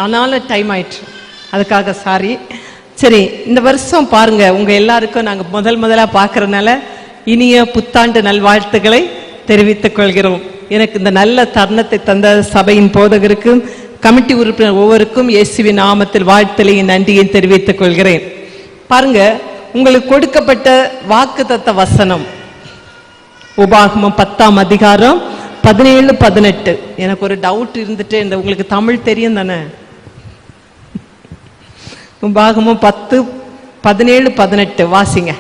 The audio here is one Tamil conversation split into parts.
ஆனாலும் டைம் ஆயிடுச்சு, அதுக்காக சாரி. சரி, இந்த வருஷம் பாருங்க, உங்க எல்லாருக்கும் நாங்க முதலா பார்க்கறதுனால இனிய புத்தாண்டு நல்வாழ்த்துக்களை தெரிவித்துக் கொள்கிறோம். எனக்கு இந்த நல்ல தருணத்தை தந்த சபையின் போதகருக்கும் கமிட்டி உறுப்பினர் ஒவ்வொருக்கும் இயேசுவின் நாமத்தில் வாழ்த்தலையும் நன்றியை தெரிவித்துக் கொள்கிறேன். பாருங்க, உங்களுக்கு கொடுக்கப்பட்ட வாக்குத்தத்த வசனம் உபாகமம் 10ஆம் அதிகாரம் 17-18. எனக்கு ஒரு டவுட் இருந்துட்டு, இந்த உங்களுக்கு தமிழ் தெரியும் தானே? உபாகமம் 10:17-18 வாசிங்க.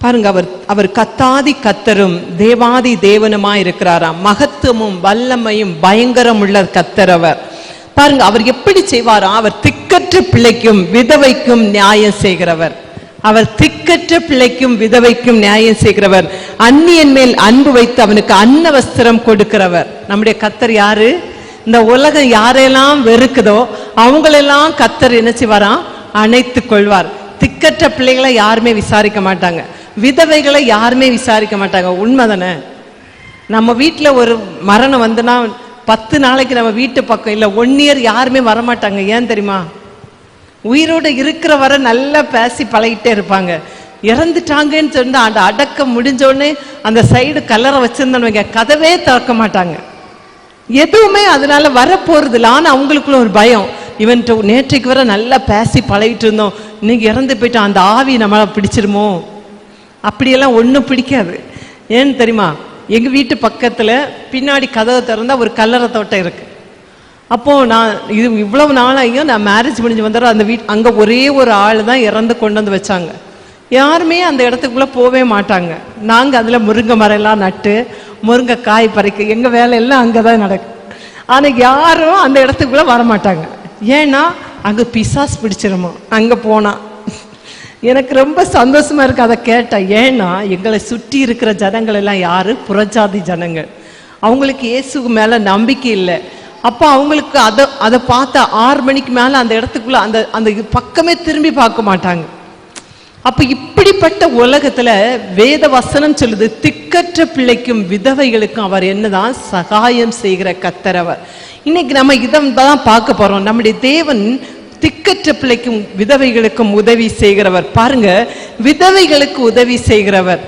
பாருங்க, அவர் கத்தாதி கத்தரும் தேவாதி தேவனுமாய் இருக்கிறாராம். மகத்துவமும் வல்லமையும் பயங்கரம் உள்ள கத்தர் அவர். பாருங்க, அவர் எப்படி செய்வாரா? அவர் திக்கற்ற பிள்ளைக்கும் விதவைக்கும் நியாயம் செய்கிறவர். அவர் திக்கற்ற பிள்ளைக்கும் விதவைக்கும் நியாயம் செய்கிறவர். அந்நியன் மேல் அன்பு வைத்து அவனுக்கு அன்ன வஸ்திரம் கொடுக்கிறவர். நம்முடைய கத்தர் யாரு? இந்த உலகம் யாரெல்லாம் வெறுக்குதோ அவங்களெல்லாம் கத்தர் என்ன செய்வாராம்? அணைத்துக் கொள்வார். திக்கற்ற பிள்ளைகளை யாருமே விசாரிக்க மாட்டாங்க, விதவைகளை யாருமே விசாரிக்க மாட்டாங்க. உண்மைதானே? நம்ம வீட்டில் ஒரு மரணம் வந்துன்னா 10 நாளைக்கு நம்ம வீட்டு பக்கம் இல்லை 1 இயர் யாருமே வரமாட்டாங்க. ஏன் தெரியுமா? உயிரோடு இருக்கிற வரை நல்லா பேசி பழகிட்டே இருப்பாங்க. இறந்துட்டாங்கன்னு சொன்னா அந்த அடக்கம் முடிஞ்சோடனே அந்த சைடு கல்லறை வச்சிருந்தோன்னு கதவே திறக்க மாட்டாங்க. எதுவுமே அதனால வரப்போறது இல்லை. ஆனால் அவங்களுக்குள்ள ஒரு பயம், இவன்ட்டு நேற்றைக்கு வர நல்லா பேசி பழகிட்டு இருந்தோம், இன்னைக்கு இறந்து போயிட்டோம், அந்த ஆவி நம்மளை பிடிச்சிருமோ? அப்படியெல்லாம் ஒன்றும் பிடிக்காது. ஏன்னு தெரியுமா? எங்கள் வீட்டு பக்கத்தில் பின்னாடி கதவை திறந்தா ஒரு கல்லறை தோட்டம் இருக்கு. அப்போது நான் இவ்வளவு நாளாயும் நான் மேரேஜ் முடிஞ்சு வந்துடுறோம், அந்த அங்கே ஒரே ஒரு ஆள் தான் இறந்து கொண்டு வந்து வச்சாங்க. யாருமே அந்த இடத்துக்குள்ளே போவே மாட்டாங்க. நாங்கள் அதில் முருங்கை மரம்லாம் நட்டு முருங்கை காய் பறிக்க எங்கள் வேலையெல்லாம் அங்கே தான் நடக்கும். ஆனால் யாரும் அந்த இடத்துக்குள்ளே வரமாட்டாங்க. ஏன்னா அங்கே பிசாஸ் பிடிச்சிருமோ அங்கே போனால். எனக்கு ரொம்ப சந்தோஷமா இருக்கு அதை கேட்டேன். ஏன்னா எங்களை சுற்றி இருக்கிற ஜனங்கள் எல்லாம் யாரு? புறஜாதி ஜனங்கள். அவங்களுக்கு இயேசுக்கு மேல நம்பிக்கை இல்லை. அப்போ அவங்களுக்கு அதை பார்த்தா 6 மணிக்கு மேல அந்த இடத்துக்குள்ள அந்த பக்கமே திரும்பி பார்க்க மாட்டாங்க. அப்ப இப்படிப்பட்ட உலகத்துல வேத வசனம் சொல்லுது, திக்கற்ற பிள்ளைக்கும் விதவைகளுக்கும் அவர் என்னதான் சகாயம் செய்கிற கத்தரவர். இன்னைக்கு நம்ம இதான் பார்க்க போறோம். நம்முடைய தேவன் திக்கற்ற பிள்ளைக்கும் விதவைகளுக்கும் உதவி செய்கிறவர். பாருங்க, விதவைகளுக்கு உதவி செய்கிறவர்.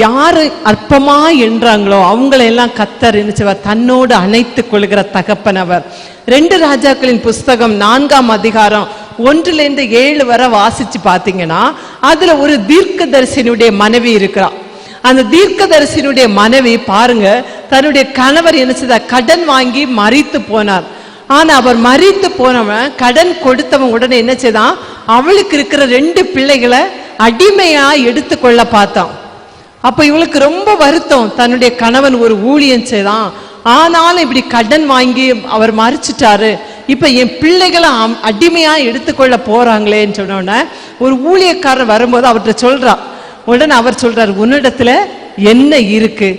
யாரு அற்பமா என்றாங்களோ அவங்களெல்லாம் கத்தர் என்ன செய்வார்? தன்னோடு அணைத்துக் கொள்கிற தகப்பனவர். 2 ராஜாக்களின் புஸ்தகம் 4ஆம் அதிகாரம் 1-7 வரை வாசிச்சு பார்த்தீங்கன்னா அதுல ஒரு தீர்க்கதரிசியினுடைய மனைவி இருக்கிறார். அந்த தீர்க்கதரிசியினுடைய மனைவி பாருங்க, தன்னுடைய கணவர் என்ன செய்தார்? கடன் வாங்கி மரித்து போனார். ஆனா அவர் மரித்து போனவன், கடன் கொடுத்தவன் உடனே என்ன செய்தான்? அவளுக்கு இருக்கிற 2 பிள்ளைகளை அடிமையா எடுத்துக்கொள்ள பார்த்தான். அப்ப இவளுக்கு ரொம்ப வருத்தம். தன்னுடைய கணவன் ஒரு ஊழியம் செய்தான், ஆனாலும் இப்படி கடன் வாங்கி அவர் மறிச்சிட்டாரு, இப்ப என் பிள்ளைகளை அடிமையா எடுத்துக்கொள்ள போறாங்களேன்னு சொன்ன ஒரு ஊழியக்காரர் வரும்போது அவர்கிட்ட சொல்றா. உடனே அவர் சொல்றாரு, உன்னிடத்துல என்ன இருக்கு?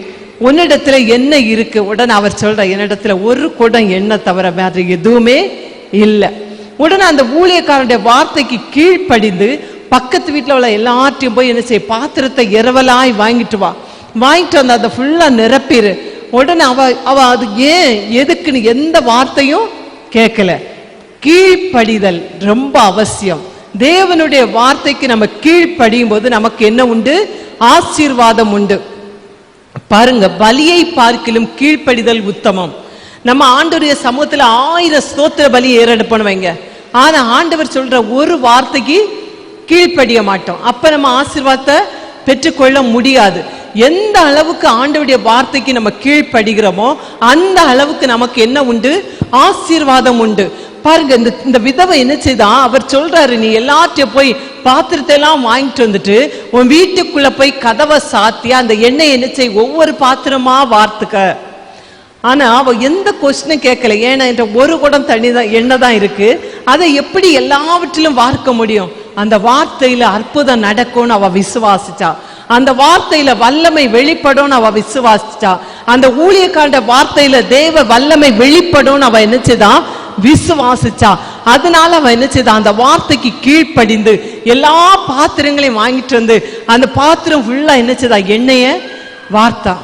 உன்னிடத்துல என்ன இருக்கு? உடனே அவர் சொல்ற, என்னிடத்துல ஒரு குடம் எண்ணெய் தவிர வேற எதுவுமே இல்லை. உடனே அந்த ஊழியக்காரனுடைய வார்த்தைக்கு கீழ்ப்படிந்து பக்கத்து வீட்டில் உள்ள எல்லாத்தையும் போய் என்ன செய்ய? பாத்திரத்தை இரவலாய் வாங்கிட்டு வா, வாங்கிட்டு வந்து அதை ஃபுல்லா நிரப்பிடு. உடனே அவ அது ஏன் எதுக்குன்னு எந்த வார்த்தையும் கேட்கல. கீழ்ப்படிதல் ரொம்ப அவசியம். தேவனுடைய வார்த்தைக்கு நம்ம கீழ்ப்படியும் போது நமக்கு என்ன உண்டு? ஆசீர்வாதம் உண்டு. பாருங்க, பலியை பார்க்கிலும் கீழ்ப்படிதல் உத்தமம். நம்ம ஆண்டவருடைய சமூகத்துல 1000 ஸ்தோத்திர பலி ஏறெடுப்பணுவைங்க, ஆனா ஆண்டவர் சொல்ற ஒரு வார்த்தைக்கு கீழ்ப்படிய மாட்டோம். அப்ப நம்ம ஆசீர்வாதத்தை பெற்றுக்கொள்ள முடியாது. எந்த அளவுக்கு ஆண்டவருடைய வார்த்தைக்கு நம்ம கீழ்ப்படுகிறோமோ அந்த அளவுக்கு நமக்கு என்ன உண்டு? ஆசீர்வாதம் உண்டு. பாருங்க, இந்த விதவை என்ன செய்தா? அவர் சொல்றாரு, நீ எல்லாத்தையும் போய் பாத்திரத்தை எல்லாம் வாங்கிட்டு வந்துட்டு உன் வீட்டுக்குள்ள போய் கதவை சாத்தி அந்த எண்ணெய் என்ன செய்? ஒவ்வொரு பாத்திரமா வார்த்துக்க. ஆனா அவ எந்த கொஸ்டினும் கேட்கல. ஏன்னா என்ற ஒரு குடம் தண்ணி தான், எண்ணெய் தான் இருக்கு, அதை எப்படி எல்லாவற்றிலும் வார்க்க முடியும்? அந்த வார்த்தையில அற்புதம் நடக்கும்னு அவ விசுவாசிச்சா. அந்த வார்த்தையில வல்லமை வெளிப்படும் அவ விசுவாசிச்சா. அந்த ஊழியக்காண்ட வார்த்தையில தேவ வல்லமை வெளிப்படும் அவ என்னச்சுதான் விசுவாசிச்சா. அதனால அவ என்னச்சுதான் அந்த வார்த்தைக்கு கீழ்ப்படிந்து எல்லா பாத்திரங்களையும் வாங்கிட்டு வந்து அந்த பாத்திரம் ஃபுல்லா என்னச்சுதா எண்ணெய வார்த்தா.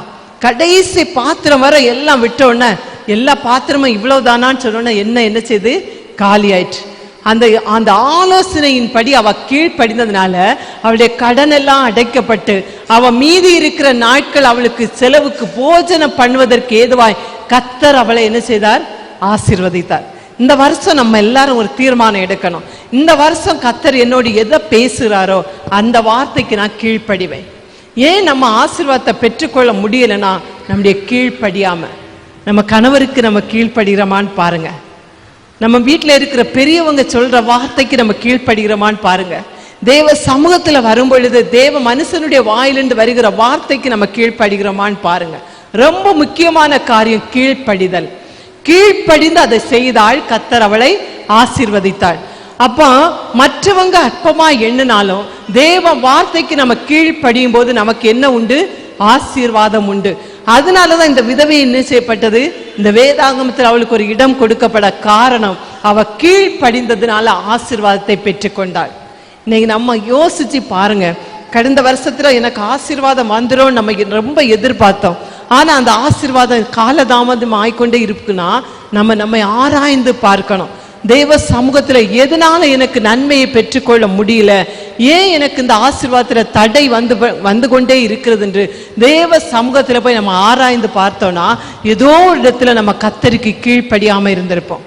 கடைசி பாத்திரம் வர எல்லாம் விட்ட உடனே எல்லா பாத்திரமும் இவ்வளவுதானான்னு சொன்ன என்ன செய்து காலி ஆயிடுச்சு. அந்த அந்த ஆலோசனையின் படி அவ கீழ்ப்படிந்ததுனால அவளுடைய கடன் எல்லாம் அடைக்கப்பட்டு அவ மீதி இருக்கிற நாட்கள் அவளுக்கு செலவுக்கு போஜனம் பண்ணுவதற்கு ஏதுவாய் கர்த்தர் அவளை என்ன செய்தார்? ஆசீர்வதித்தார். இந்த வருஷம் நம்ம எல்லாரும் ஒரு தீர்மானம் எடுக்கணும். இந்த வருஷம் கர்த்தர் என்னோடு எதை பேசுகிறாரோ அந்த வார்த்தைக்கு நான் கீழ்ப்படிவேன். ஏன் நம்ம ஆசீர்வாதத்தை பெற்றுக்கொள்ள முடியலன்னா நம்முடைய கீழ்ப்படியாம. நம்ம கணவருக்கு நம்ம கீழ்ப்படுகிறோமான்னு பாருங்க. நம்ம வீட்டில் இருக்கிற பெரியவங்க சொல்ற வார்த்தைக்கு நம்ம கீழ்ப்படுகிறோமான்னு பாருங்க. தேவ சமூகத்துல வரும் பொழுது தேவ மனுஷனுடைய வாயிலிருந்து வருகிற வார்த்தைக்கு நம்ம கீழ்ப்படுகிறோமான்னு பாருங்க. ரொம்ப முக்கியமான காரியம் கீழ்ப்படிதல். கீழ்ப்படிந்து அதை செய்தாள், கர்த்தர் அவளை ஆசீர்வதித்தாள். அப்ப மற்றவங்க அற்பமா எண்ணினாலும் தேவ வார்த்தைக்கு நம்ம கீழ்ப்படியும் போது நமக்கு என்ன உண்டு? ஆசீர்வாதம் உண்டு. அதனாலதான் இந்த விதவை என்ன செய்யப்பட்டது? இந்த வேதாகமத்தில் அவளுக்கு ஒரு இடம் கொடுக்கப்பட காரணம் அவ கீழ்ப்படிந்ததுனால ஆசீர்வாதத்தை பெற்றுக்கொண்டாள். இன்னைக்கு நம்ம யோசிச்சு பாருங்க. கடந்த வருஷத்துல எனக்கு ஆசீர்வாதம் வந்துடும் நம்ம ரொம்ப எதிர்பார்த்தோம். ஆனா அந்த ஆசீர்வாதம் காலதாமதம் ஆயிக்கொண்டே இருக்குன்னா நம்மை ஆராய்ந்து பார்க்கணும். தேவ சமூகத்துல எதனால எனக்கு நன்மையை பெற்றுக்கொள்ள முடியல, ஏன் எனக்கு இந்த ஆசீர்வாதத்துல தடை வந்து கொண்டே இருக்கிறது என்று தேவ சமூகத்துல போய் நம்ம ஆராய்ந்து பார்த்தோம்னா ஏதோ ஒரு இடத்துல நம்ம கர்த்தருக்கு கீழ்ப்படியாம இருந்திருப்போம்.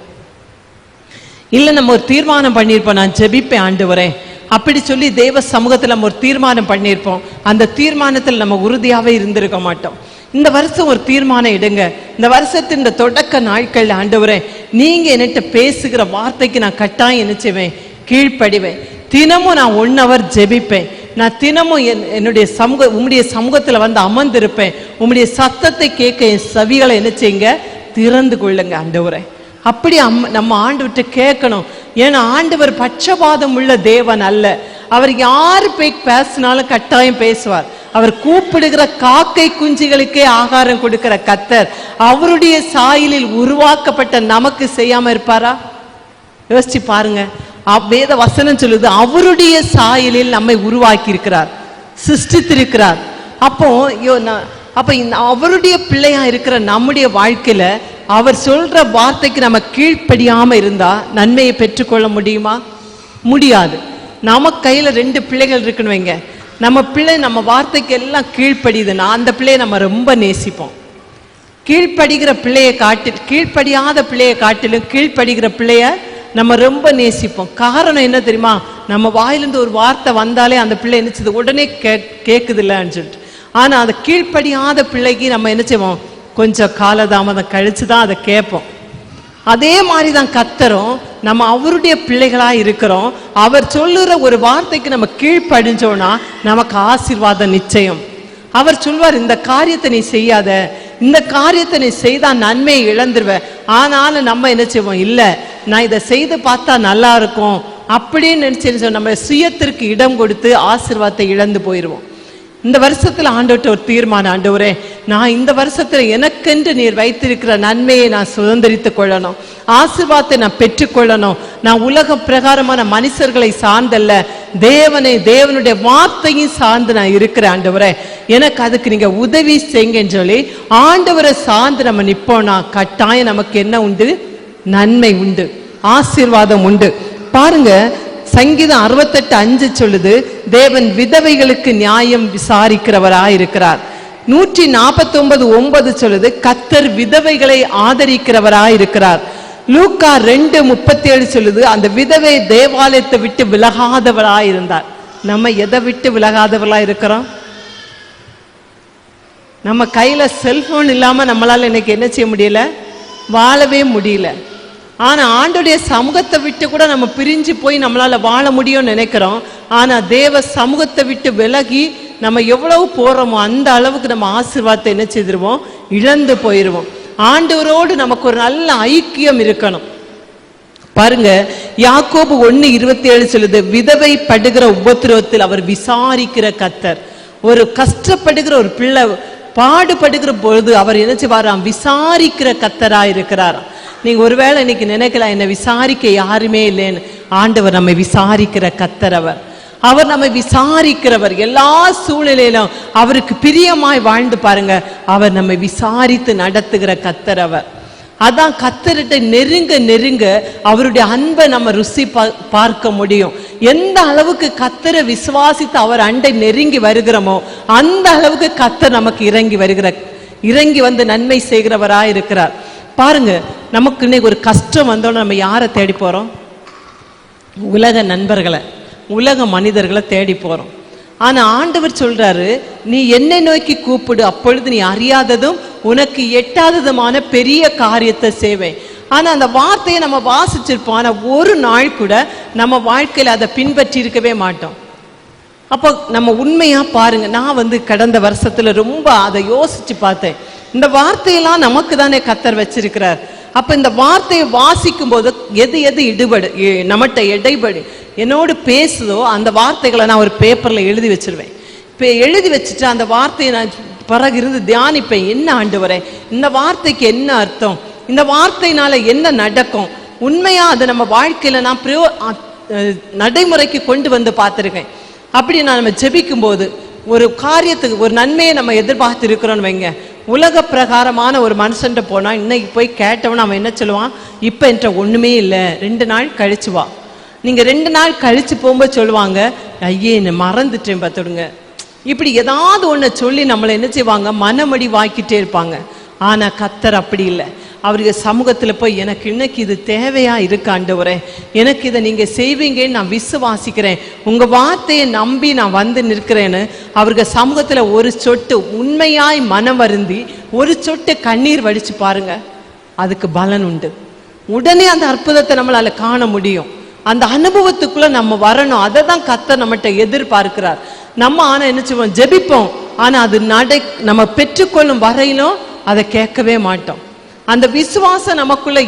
இல்ல நம்ம ஒரு தீர்மானம் பண்ணியிருப்போம், நான் ஜெபிப்பேன் ஆண்டவரே அப்படி சொல்லி தேவ சமூகத்துல நம்ம ஒரு தீர்மானம் பண்ணியிருப்போம். அந்த தீர்மானத்தில் நம்ம உறுதியாவே இருந்திருக்க மாட்டோம். இந்த வருஷம் ஒரு தீர்மானம் எடுங்க. இந்த வருஷத்தின் இந்த தொடக்க நாட்கள் ஆண்டவரே நீங்க என்கிட்ட பேசுகிற வார்த்தைக்கு நான் கட்டாயம் என்ன செய்வேன்? கீழ்ப்படிவேன். தினமும் நான் 1 hour ஜெபிப்பேன். நான் தினமும் என்னுடைய உம்முடைய சமூகத்துல வந்து அமர்ந்திருப்பேன். உம்முடைய சத்தத்தை கேட்க என் செவிகளை என்ன செய்யுங்க? திறந்து கொள்ளுங்க ஆண்டவரே. அப்படி நம்ம ஆண்டவர்கிட்ட கேட்கணும். ஏன்னா ஆண்டவர் பட்சபாதம் உள்ள தேவன் அல்ல. அவர் யாரு போய் பேசினாலும் கட்டாயம் பேசுவார். அவர் கூப்பிடுகிற காக்கை குஞ்சுகளுக்கே ஆகாரம் கொடுக்கிற கர்த்தர் அவருடைய சாயலில் உருவாக்கப்பட்ட நமக்கு செய்யாம இருப்பாரா? யோசிச்சு பாருங்க. வேத வசனம் சொல்லுது அவருடைய சாயலில் நம்மை உருவாக்கி இருக்கிறார், சிருஷ்டித்திருக்கிறார். அப்போ அவருடைய பிள்ளையா இருக்கிற நம்முடைய வாழ்க்கையில அவர் சொல்ற வார்த்தைக்கு நம்ம கீழ்ப்படியாம இருந்தா நன்மையை பெற்றுக்கொள்ள முடியுமா? முடியாது. நம்ம கையில 2 பிள்ளைகள் இருக்குன்னு வைங்க. நம்ம பிள்ளை நம்ம வார்த்தைக்கு எல்லாம் கீழ்ப்படியுதுன்னா அந்த பிள்ளையை நம்ம ரொம்ப நேசிப்போம். கீழ்ப்படுகிற பிள்ளையை கீழ்ப்படியாத பிள்ளையை காட்டிலும் கீழ்ப்படுகிற பிள்ளைய நம்ம ரொம்ப நேசிப்போம். காரணம் என்ன தெரியுமா? நம்ம வாயிலிருந்து ஒரு வார்த்தை வந்தாலே அந்த பிள்ளை என்னச்சது உடனே கேட்குது இல்லைன்னு சொல்லிட்டு. ஆனா அந்த கீழ்ப்படியாத பிள்ளைக்கு நம்ம என்ன செய்வோம்? கொஞ்சம் காலதாமதம் கழிச்சுதான் அதை கேட்போம். அதே மாதிரிதான் கர்த்தரும் நம்ம அவருடைய பிள்ளைகளா இருக்கிறோம். அவர் சொல்லுற ஒரு வார்த்தைக்கு நம்ம கீழ்ப்படிஞ்சோம்னா நமக்கு ஆசீர்வாதம் நிச்சயம். அவர் சொல்வார் இந்த காரியத்தை நீ செய்யாத, இந்த காரியத்தை நீ செய்தா நன்மையை இழந்துருவ. ஆனாலும் நம்ம என்ன செய்வோம்? இல்ல நான் இதை செய்து பார்த்தா நல்லா இருக்கும் அப்படின்னு நினைச்சு நம்ம சுயத்திற்கு இடம் கொடுத்து ஆசீர்வாதத்தை இழந்து போயிடுவோம். இந்த வருஷத்துல ஆண்டவர்கிட்ட ஒரு தீர்மானம், ஆண்டவரே நான் இந்த வருஷத்துல எனக்கென்று நீர் வைத்திருக்கிற நன்மையை நான் சுதந்திரித்துக் கொள்ளணும், ஆசீர்வாதத்தை நான் பெற்றுக்கொள்ளணும். நான் உலக பிரகாரமான மனுஷர்களை சார்ந்தல்ல, தேவனுடைய வார்த்தையும் சார்ந்து நான் இருக்கிறேன் ஆண்டவரே, எனக்கு அதுக்கு நீங்க உதவி செய்யுங்கன்னு சொல்லி ஆண்டவரை சார்ந்து நம்ம நிப்போம்னா கட்டாயம் நமக்கு என்ன உண்டு? நன்மை உண்டு, ஆசீர்வாதம் உண்டு. பாருங்க சங்கீதம் 68:5 சொல்லுது, தேவன் விதவைகளுக்கு நியாயம் விசாரிக்கிறவராயிருக்கிறார். 149:9 சொல்லுது, கர்த்தர் விதவைகளை ஆதரிக்கிறவராயிருக்கிறார். லூக்கா 2:37 சொல்லுது, அந்த விதவை தேவாலயத்தை விட்டு விலகாதவராயிருந்தார். நம்ம எதை விட்டு விலகாதவர்களா இருக்கிறோம்? நம்ம கையில செல்போன் இல்லாம நம்மளால இன்னைக்கு என்ன செய்ய முடியல? வாழவே முடியல. ஆனா ஆண்டோடைய சமூகத்தை விட்டு கூட நம்ம பிரிஞ்சு போய் நம்மளால வாழ முடியும்னு நினைக்கிறோம். ஆனா தேவ சமூகத்தை விட்டு விலகி நம்ம எவ்வளவு போறோமோ அந்த அளவுக்கு நம்ம ஆசீர்வாதத்தை என்ன செய்திருவோம்? இழந்து போயிருவோம். ஆண்டவரோடு நமக்கு ஒரு நல்ல ஐக்கியம் இருக்கணும். பாருங்க யாக்கோபு 1:27 சொல்லுது, விதவை படுகிற உபத்திரவத்தில் அவர் விசாரிக்கிற கர்த்தர். ஒரு கஷ்டப்படுகிற ஒரு பிள்ளை பாடுபடுகிற பொழுது அவர் என்ன செய்வாராம்? விசாரிக்கிற கர்த்தரா இருக்கிறாராம். நீங்க ஒருவேளை இன்னைக்கு நினைக்கலாம், என்ன விசாரிக்க யாருமே இல்லைன்னு. ஆண்டவர் நம்மை விசாரிக்கிற கர்த்தர். அவர் நம்மை விசாரிக்கிறவர். எல்லா சூழ்நிலையிலும் அவருக்கு பிரியமாய் வாழ்ந்து பாருங்க. அவர் நம்மை விசாரித்து நடத்துகிற கர்த்தர். அதான் கர்த்தர்கிட்ட நெருங்க நெருங்க அவருடைய அன்பை நம்ம ருசி பார்க்க முடியும். எந்த அளவுக்கு கர்த்தரை விசுவாசித்து அவர் அண்டை நெருங்கி வருகிறோமோ அந்த அளவுக்கு கர்த்தர் நமக்கு இறங்கி வந்து நன்மை செய்கிறவராய் இருக்கிறார். பாருங்க, நமக்கு இன்னைக்கு ஒரு கஷ்டம் வந்தோன்னு நம்ம யாரை தேடி போறோம்? உலக நண்பர்களை, உலக மனிதர்களை தேடி போறோம். ஆனா ஆண்டவர் சொல்றாரு, நீ என்னை நோக்கி கூப்பிடு, அப்பொழுது நீ அறியாததும் உனக்கு எட்டாததுமான பெரிய காரியத்தை செய்வேன். ஆனா அந்த வார்த்தையை நம்ம வாசிச்சிருப்போம், ஆனா ஒரு நாள் கூட நம்ம வாழ்க்கையில அதை பின்பற்றி இருக்கவே மாட்டோம். அப்போ நம்ம உண்மையா பாருங்க, நான் கடந்த வருஷத்துல ரொம்ப அதை யோசிச்சு பார்த்தேன். இந்த வார்த்தையெல்லாம் நமக்கு தானே கர்த்தர் வச்சிருக்கிறார். அப்ப இந்த வார்த்தையை வாசிக்கும் போது எது நம்மகிட்ட இடைபடு என்னோடு பேசுதோ அந்த வார்த்தைகளை நான் ஒரு பேப்பர்ல எழுதி வச்சிருவேன். இப்போ எழுதி வச்சுட்டு அந்த வார்த்தையை நான் பிறகு இருந்து தியானிப்பேன். என்ன ஆண்டவரே, இந்த வார்த்தைக்கு என்ன அர்த்தம், இந்த வார்த்தையினால என்ன நடக்கும், உண்மையா அதை நம்ம வாழ்க்கையில நான் நடைமுறைக்கு கொண்டு வந்து பார்த்துருக்கேன். அப்படி நம்ம ஜெபிக்கும் போது ஒரு காரியத்துக்கு ஒரு நன்மையை நம்ம எதிர்பார்த்து இருக்கிறோன்னு வைங்க. உலக பிரகாரமான ஒரு மனுஷன்ட்ட போனா இன்னைக்கு போய் கேட்டவன் அவன் என்ன சொல்லுவான்? இப்ப என்ற ஒண்ணுமே இல்லை, 2 நாள் கழிச்சு வா. நீங்க 2 நாள் கழிச்சு போகும்போது சொல்லுவாங்க, ஐயே என்ன மறந்துட்டேன் பார்த்துடுங்க. இப்படி ஏதாவது ஒண்ணு சொல்லி நம்மளை என்ன செய்வாங்க? மனமடி வாக்கிட்டே இருப்பாங்க. ஆனா கர்த்தர் அப்படி இல்லை. அவருக்கு சமூகத்துல போய், எனக்கு இன்னைக்கு இது தேவையா இருக்கு ஆண்டவரே, எனக்கு இதை நீங்க செய்வீங்கன்னு நான் விசுவாசிக்கிறேன், உங்க வார்த்தையை நம்பி நான் வந்து நிற்கிறேன்னு அவருக்கு சமூகத்துல ஒரு சொட்டு உண்மையாய் மனம் வருந்தி ஒரு சொட்டு கண்ணீர் வடிச்சு பாருங்க, அதுக்கு பலன் உண்டு. உடனே அந்த அற்புதத்தை நம்மளால காண முடியும். அந்த அனுபவத்துக்குள்ள நம்ம வரணும். அதை தான் கர்த்தர் நம்மகிட்ட எதிர்பார்க்கிறார். நம்ம ஆனா என்ன செய்வோம்? ஜெபிப்போம். ஆனா அது நம்ம பெற்றுக்கொள்ளும் வரையிலும் அதை கேட்கவே மாட்டோம். அந்த விசுவாசம் நமக்குள்ள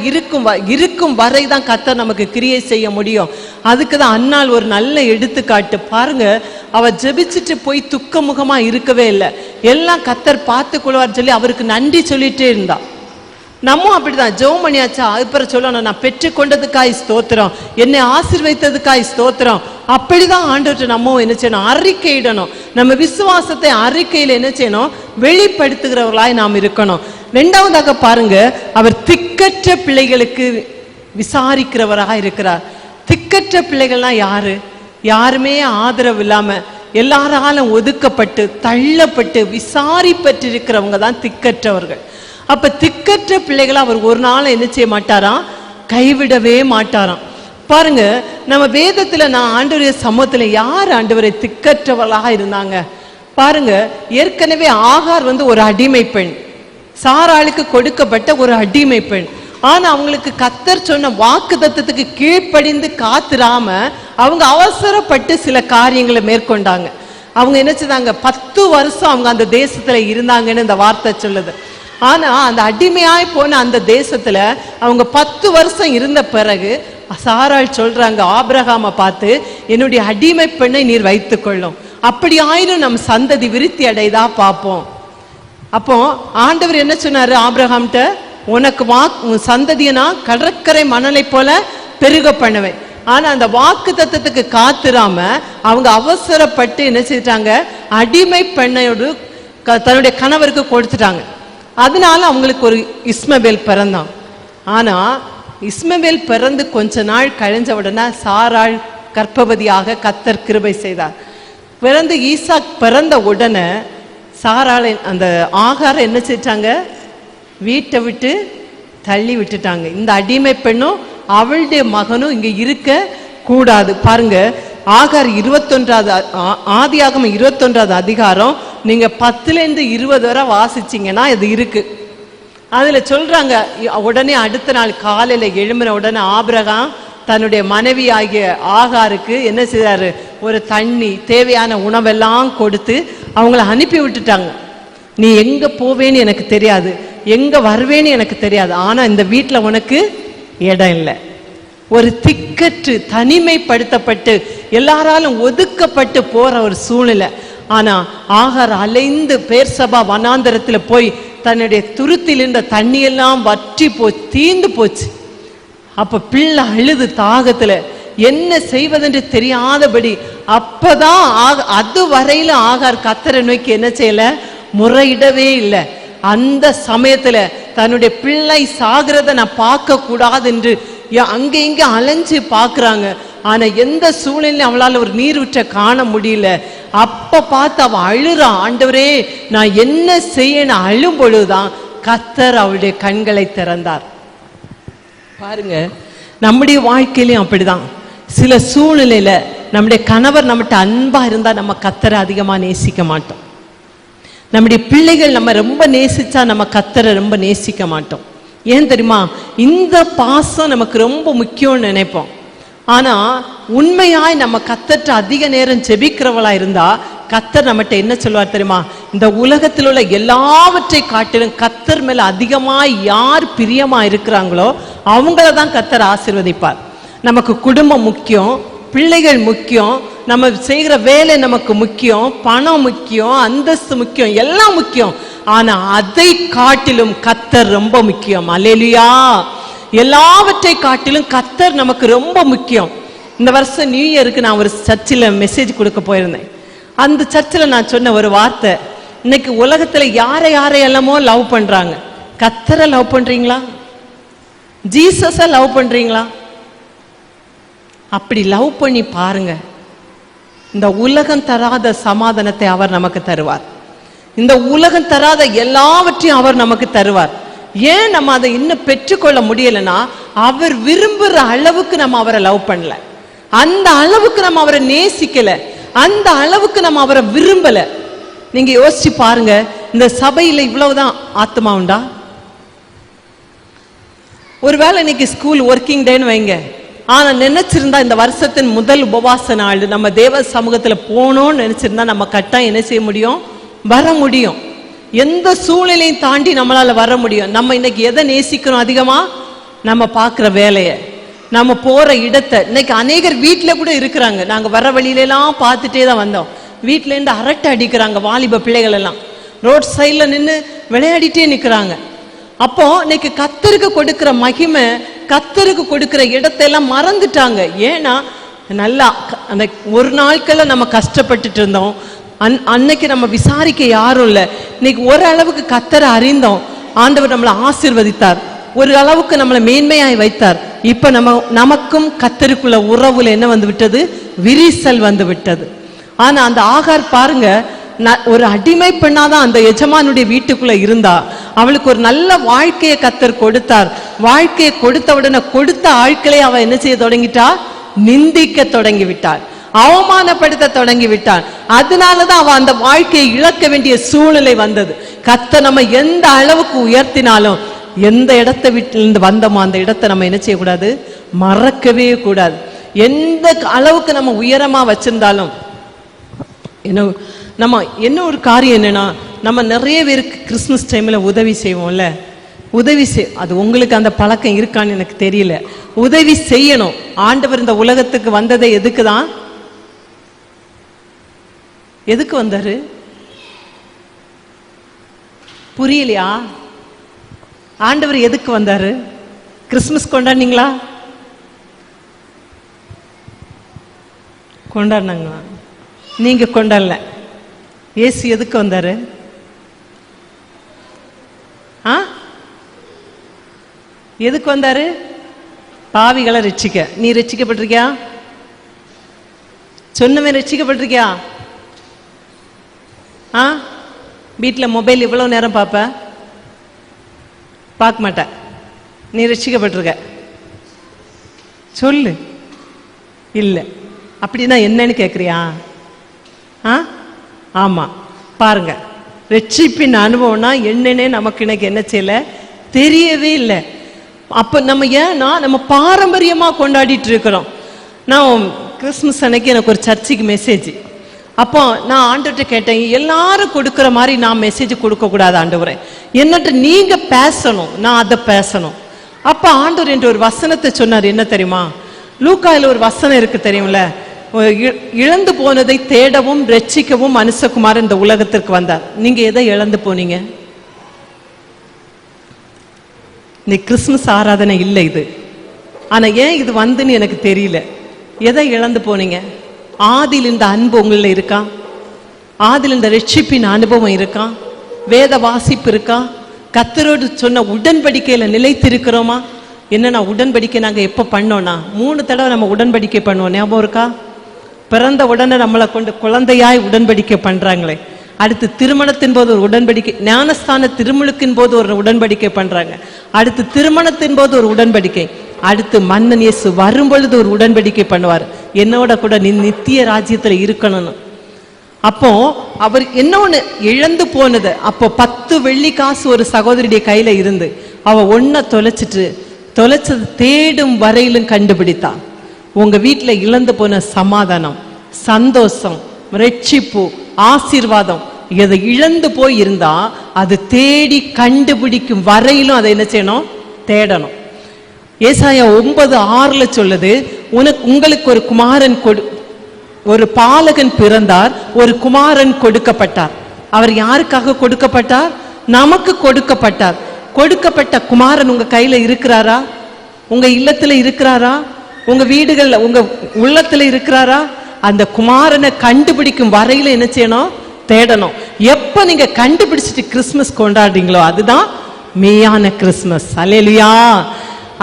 இருக்கும் வரை தான் கர்த்தர் நமக்கு கிரியை செய்ய முடியும். அதுக்கு தான் அன்னாள் ஒரு நல்ல எடுத்துக்காட்டு. பாருங்க, அவ ஜெபிச்சுட்டு போய் துக்க முகமா இருக்கவே இல்லை. எல்லாம் கர்த்தர் பார்த்து கொள்வார் சொல்லி அவருக்கு நன்றி சொல்லிட்டே இருந்தா. நம்ம அப்படிதான் ஜெபம் பண்ணியாச்சா, அதுக்கப்புறம் சொல்லணும், நான் பெற்றுக்கொண்டதுக்காய் ஸ்தோத்திரம், என்னை ஆசீர்வதித்ததுக்காய் ஸ்தோத்திரம். அப்படிதான் ஆண்டவர்கிட்ட நம்ம என்ன செய்யணும்? அறிக்கையிடணும். நம்ம விசுவாசத்தை அறிக்கையில் என்ன செய்யணும்? வெளிப்படுத்துகிறவர்களாய் நாம் இருக்கணும். 2வதாக பாருங்க, அவர் திக்கற்ற பிள்ளைகளுக்கு விசாரிக்கிறவராக இருக்கிறார். திக்கற்ற பிள்ளைகள்னா யாரு? யாருமே ஆதரவு இல்லாம எல்லாராலும் ஒதுக்கப்பட்டு தள்ளப்பட்டு விசாரிப்பட்டு இருக்கிறவங்க தான் திக்கற்றவர்கள். அப்ப திக்கற்ற பிள்ளைகளை அவர் ஒரு நாள் என்ன செய்ய மாட்டாராம்? கைவிடவே மாட்டாராம். பாருங்க, நம்ம வேதத்துல நான் ஆண்டவருடைய சமூகத்துல யார் ஆண்டவரை திக்கற்றவர்களாக இருந்தாங்க பாருங்க. ஏற்கனவே ஆகார் ஒரு அடிமை பெண், சாராளுக்கு கொடுக்கப்பட்ட ஒரு அடிமை பெண். ஆனா அவங்களுக்கு கர்த்தர் சொன்ன வாக்குத்தத்தத்துக்கு கீழ்ப்படிந்து காத்திராம அவங்க அவசரப்பட்டு சில காரியங்களை மேற்கொண்டாங்க. அவங்க என்ன செய்தாங்க? 10 வருஷம் அவங்க அந்த தேசத்துல இருந்தாங்கன்னு இந்த வார்த்தை சொல்லுது. ஆனா அந்த அடிமையாய் போன அந்த தேசத்துல அவங்க 10 வருஷம் இருந்த பிறகு சாராள் சொல்றாங்க ஆபிரகாமை பார்த்து, என்னுடைய அடிமை பெண்ணை நீர் வைத்துக் கொள்ளும், அப்படி ஆயிரும் நம் சந்ததி விருத்தி அடைதா பார்ப்போம். அப்போ ஆண்டவர் என்ன சொன்னாரு ஆபிரகாம்கிட்ட? உனக்கு சந்ததியனா கடற்கரை மணலை போல பெருக பண்ணுவேன். ஆனா அந்த வாக்கு தத்தத்துக்கு காத்திராம அவங்க அவசரப்பட்டு என்ன செய்தாங்க? அடிமை பெண்ணையோடு தன்னுடைய கணவருக்கு கொடுத்துட்டாங்க. அதனால அவங்களுக்கு ஒரு இஸ்மவேல் பிறந்தான். ஆனா இஸ்மவேல் பிறந்து கொஞ்ச நாள் கழிஞ்ச உடனே சாராள் கர்ப்பவதியாக கர்த்தர் கிருபை செய்தார். பிறந்து ஈசாக் பிறந்த உடனே சாராளை அந்த ஆகார என்ன செஞ்சாங்க? வீட்டை விட்டு தள்ளி விட்டுட்டாங்க. இந்த அடிமை பெண்ணும் அவளுடைய மகனும் இங்க இருக்க கூடாது. பாருங்க, ஆகார் 21 21 அதிகாரம் நீங்க 10-20 வரை வாசிச்சீங்கன்னா இது இருக்கு. அதுல சொல்றாங்க, உடனே அடுத்த நாள் காலையில எழும்பின உடனே ஆபிரகாம் தன்னுடைய மனைவி ஆகிய ஆகாருக்கு என்ன செய்தாரு? ஒரு தண்ணி தேவையான உணவெல்லாம் கொடுத்து அவங்கள அனுப்பி விட்டுட்டாங்க. நீ எங்க போவேன்னு எனக்கு தெரியாது, எங்க வருவேன்னு எனக்கு தெரியாது, ஆனா இந்த வீட்டுல உனக்கு இடம் இல்லை. ஒரு திக்கற்று தனிமைப்படுத்தப்பட்டு எல்லாராலும் ஒதுக்கப்பட்டு போற ஒரு சூழ்நிலை. ஆனா ஆகார் அலைந்து பேர்சபா வனாந்தரத்துல போய் தன்னுடைய துருத்தில் இருந்த தண்ணியெல்லாம் வற்றி தீந்து போச்சு. அப்ப பிள்ளை அழுது தாகத்துல என்ன செய்வதென்று தெரியாதபடி அப்பதான் அது வரையில ஆகார் கர்த்தரை நோக்கி என்ன செய்யல, முறையிடவே இல்லை. அந்த சமயத்துல தன்னுடைய பிள்ளை சாகிறத நான் பார்க்க கூடாது என்று அங்க இங்க அலைஞ்சு பாக்குறாங்க. ஆனா எந்த சூழ்நிலையும் அவளால் ஒரு நீரூற்ற காண முடியல. அப்ப பார்த்து அவ அழுறான், ஆண்டவரே நான் என்ன செய்யன்னு அழும் பொழுதுதான் கர்த்தர் அவளுடைய கண்களை திறந்தார். பாருங்க, நம்முடைய வாழ்க்கையிலும் அப்படிதான். சில சூழ்நிலையில நம்முடைய கணவர் நம்மகிட்ட அன்பா இருந்தா நம்ம கர்த்தரை அதிகமா நேசிக்க மாட்டோம். நம்முடைய பிள்ளைகள் நம்ம ரொம்ப நேசிச்சா நம்ம கர்த்தரை ரொம்ப நேசிக்க மாட்டோம். ஏன் தெரியுமா? இந்த பாசம் நமக்கு ரொம்ப முக்கியம்னு நினைப்போம். ஆனா உண்மையாய் நம்ம கர்த்தர்ட்ட அதிக நேரம் ஜெபிக்கிறவளா இருந்தா கர்த்தர் நம்மகிட்ட என்ன சொல்வார் தெரியுமா? இந்த உலகத்தில் உள்ள எல்லாவற்றை காட்டிலும் கர்த்தர் மேல அதிகமாய் யார் பிரியமா இருக்கிறாங்களோ அவங்கள தான் கர்த்தர் ஆசீர்வதிப்பார். நமக்கு குடும்பம் முக்கியம், பிள்ளைகள் முக்கியம், நம்ம செய்கிற வேலை நமக்கு முக்கியம், பணம் முக்கியம், அந்தஸ்து முக்கியம், எல்லாம் முக்கியம். ஆனா அதை காட்டிலும் கர்த்தர் ரொம்ப முக்கியம். அல்லேலூயா! எல்லாவற்றை காட்டிலும் கர்த்தர் நமக்கு ரொம்ப முக்கியம். இந்த வருஷம் நியூ இயருக்கு நான் ஒரு சர்ச்சில் மெசேஜ் கொடுக்க போயிருந்தேன். அந்த சர்ச்சில் நான் சொன்ன ஒரு வார்த்தை, இன்னைக்கு உலகத்துல யாரையெல்லாமோ லவ் பண்றாங்க, கர்த்தரை லவ் பண்றீங்களா? ஜீசஸை லவ் பண்றீங்களா? அப்படி லவ் பண்ணி பாருங்க, இந்த உலகம் தராத சமாதானத்தை அவர் நமக்கு தருவார். இந்த உலகம் தராத எல்லாவற்றையும் அவர் நமக்கு தருவார். ஏன் நம்ம அதை இன்னும் பெற்றுக்கொள்ள முடியலன்னா, அவர் விரும்புற அளவுக்கு நம்ம அவரை லவ் பண்ணல, அந்த அளவுக்கு நம்ம அவரை நேசிக்கல, அந்த அளவுக்கு நம்ம அவரை விரும்பல. நீங்க யோசிச்சு பாருங்க, இந்த சபையில இவ்வளவுதான் ஆத்மா உண்டா? ஒருவேளை இன்னைக்கு ஸ்கூல் ஒர்க்கிங் டேன்னு வைங்க, ஆனா நினைச்சிருந்தா இந்த வருஷத்தின் முதல் உபவாச நாள் நம்ம தேவ சமூகத்துல போனோம்னு நினைச்சிருந்தா நம்ம கட்டாயம் என்ன செய்ய முடியும்? வர முடியும். எந்த சூழ்நிலையும் தாண்டி நம்மளால வர முடியும். நம்ம இன்னைக்கு எதை நேசிக்கிறோம் அதிகமா? நம்ம பார்க்குற வேலையை, நம்ம போற இடத்தை. இன்னைக்கு அநேகர் வீட்டில் கூட இருக்கிறாங்க. நாங்க வர வழியிலெல்லாம் பார்த்துட்டே தான் வந்தோம். வீட்டில இருந்து அரட்டை அடிக்கிறாங்க வாலிப பிள்ளைகள் எல்லாம், ரோட் சைட்ல நின்று விளையாடிட்டே நிற்கிறாங்க. அப்போ இன்னைக்கு கர்த்தருக்கு கொடுக்கிற மகிமை, கர்த்தருக்கு கொடுக்கிற இடத்தையெல்லாம் மறந்துட்டாங்க. ஏன்னா நல்லா அந்த ஒரு நாட்கள்ல நம்ம கஷ்டப்பட்டுட்டு இருந்தோம், அன்னைக்கு நம்ம விசாரிக்க யாரும் இல்லை. இன்னைக்கு ஒரு அளவுக்கு கர்த்தரை அறிந்தோம், ஆண்டவர் நம்மளை ஆசீர்வதித்தார், ஒரு அளவுக்கு நம்மளை மேன்மையாய் வைத்தார். இப்ப நமக்கும் கர்த்தருக்குள்ள உறவுல என்ன வந்து விட்டது? விரிசல் வந்து விட்டது. ஆனா அந்த ஆகார் பாருங்க, ஒரு அடிமை பெண்ணாதான் அந்த எஜமானுடைய வீட்டுக்குள்ள இருந்தா. அவளுக்கு ஒரு நல்ல வாழ்க்கையை கர்த்தர் கொடுத்தார். வாழ்க்கையை கொடுத்த உடனே கொடுத்த ஆட்களை அவ என்ன செய்ய தொடங்கிட்டா? நிந்திக்க தொடங்கி விட்டாள், அவமானப்படுத்த தொடங்கி விட்டாள். அதனாலதான் அவ அந்த வாழ்க்கையை இழக்க வேண்டிய சூழ்நிலை வந்தது. கர்த்தர் நம்ம எந்த அளவுக்கு உயர்த்தினாலும், எந்த இடத்தை வீட்டிலிருந்து வந்தோமோ அந்த இடத்தை நம்ம என்ன செய்யக்கூடாது? மறக்கவே கூடாது. எந்த அளவுக்கு நம்ம உயரமா வச்சிருந்தாலும் நம்ம என்ன ஒரு காரியம் என்னன்னா, நம்ம நிறைய பேருக்கு கிறிஸ்துமஸ் டைம்ல உதவி செய்வோம்ல, உதவி அது உங்களுக்கு அந்த பழக்கம் இருக்கான்னு எனக்கு தெரியல. உதவி செய்யணும். ஆண்டவர் இந்த உலகத்துக்கு வந்ததை எதுக்கு தான்? எதுக்கு வந்தாரு? புரியலையா? ஆண்டவர் எதுக்கு வந்தாரு? கிறிஸ்துமஸ் கொண்டாடினீங்களா? கொண்டாடினாங்களா? நீங்க கொண்டாடல. இயேசு எதுக்கு வந்தாரு? எதுக்கு வந்தாரு? பாவிகளை ரட்சிக்க. நீ ரட்சிக்கப்பட்டிருக்கியா? சொன்னவன் ரட்சிக்கப்பட்டிருக்கியா? வீட்டில் மொபைல் இவ்வளவு நேரம் பார்ப்ப? பார்க்க மாட்ட. நீ ரட்சிக்கப்பட்டிருக்க? சொல்லு. இல்லை. அப்படின்னா என்னன்னு கேட்குறியா? ஆமா. பாருங்க, ரட்சிப்பின் அனுபவம்னா என்னன்னே நமக்கு இன்னைக்கு என்ன செய்யல, தெரியவே இல்லை. அப்ப நம்ம ஏன்னா நம்ம பாரம்பரியமா கொண்டாடிட்டு இருக்கிறோம். நான் கிறிஸ்துமஸ் அன்னைக்கு எனக்கு ஒரு சர்ச்சுக்கு மெசேஜ். அப்போ நான் ஆண்டவர்கிட்ட கேட்டேன், எல்லாரும் கொடுக்குற மாதிரி நான் மெசேஜ் கொடுக்க கூடாது ஆண்டவரே, என்னட்டு நீங்க பேசணும், நான் அதை பேசணும். அப்ப ஆண்டவர் என்ற ஒரு வசனத்தை சொன்னார். என்ன தெரியுமா? லூக்காயில ஒரு வசனம் இருக்கு தெரியும்ல, இழந்து போனதை தேடவும் ரட்சிக்கவும் மனுஷகுமாரன் இந்த உலகத்திற்கு வந்தார். நீங்க எதை இழந்து போனீங்க? நீ கிறிஸ்துமஸ் ஆராதனை இல்லை இது, ஆனா ஏன் இது வந்துன்னு எனக்கு தெரியல. எதை இழந்து போனீங்க? ஆதியில் இந்த அன்பு உங்கள இருக்கா? ஆதியில் இந்த ரட்சிப்பின் அனுபவம் இருக்கா? வேத வாசிப்பு இருக்கா? கர்த்தரோடு சொன்ன உடன்படிக்கையில நிலைத்திருக்கிறோமா? என்னன்னா உடன்படிக்கை நாங்க எப்ப பண்ணோம்னா 3 தடவை நம்ம உடன்படிக்கை பண்ணுவோம், ஞாபகம் இருக்கா? பிறந்த உடனே நம்மளை கொண்டு குழந்தையாய் உடன்படிக்கை பண்றாங்களே. அடுத்து திருமணத்தின் போது ஒரு உடன்படிக்கை, ஞானஸ்தான திருமுழுக்கின் போது ஒரு உடன்படிக்கை பண்றாங்க. அடுத்து திருமணத்தின் போது ஒரு உடன்படிக்கை. அடுத்து மன்னன் இயேசு வரும் பொழுது ஒரு உடன்படிக்கை பண்ணுவார், என்னோட கூட நீ நித்திய ராஜ்யத்துல இருக்கணும்னு. அப்போ அவர் என்னொன்னு இழந்து போனது, அப்போ 10 வெள்ளி காசு ஒரு சகோதரியுடைய கையில இருந்து அவ ஒன்ன தொலைச்சது தேடும் வரையிலும் கண்டுபிடித்தான். உங்க வீட்டுல இழந்து போன சமாதானம், சந்தோஷம், ரட்சிப்பு, ஆசீர்வாதம் இதை இழந்து போய் இருந்தா அது தேடி கண்டுபிடிக்கும் வரையிலும் அதை என்ன செய்யணும்? தேடணும். ஏசாயா 9:6 சொல்லுது, உங்களுக்கு ஒரு குமாரன் ஒரு பாலகன் பிறந்தார், ஒரு குமாரன் கொடுக்கப்பட்டார். அவர் யாருக்காக கொடுக்கப்பட்டார்? நமக்கு கொடுக்கப்பட்டார். கொடுக்கப்பட்ட குமாரன் உங்க கையில இருக்கிறாரா? உங்க இல்லத்துல இருக்கிறாரா? உங்க வீடுகள்ல உங்க உள்ளத்துல இருக்கிறாரா? அந்த குமாரனை கண்டுபிடிக்கும் வரையில என்ன செய்யணும்? தேடணும். எப்ப நீங்க கண்டுபிடிச்சிட்டு கிறிஸ்துமஸ் கொண்டாடுறீங்களோ அதுதான் மெய்யான கிறிஸ்துமஸ். அல்லேலூயா.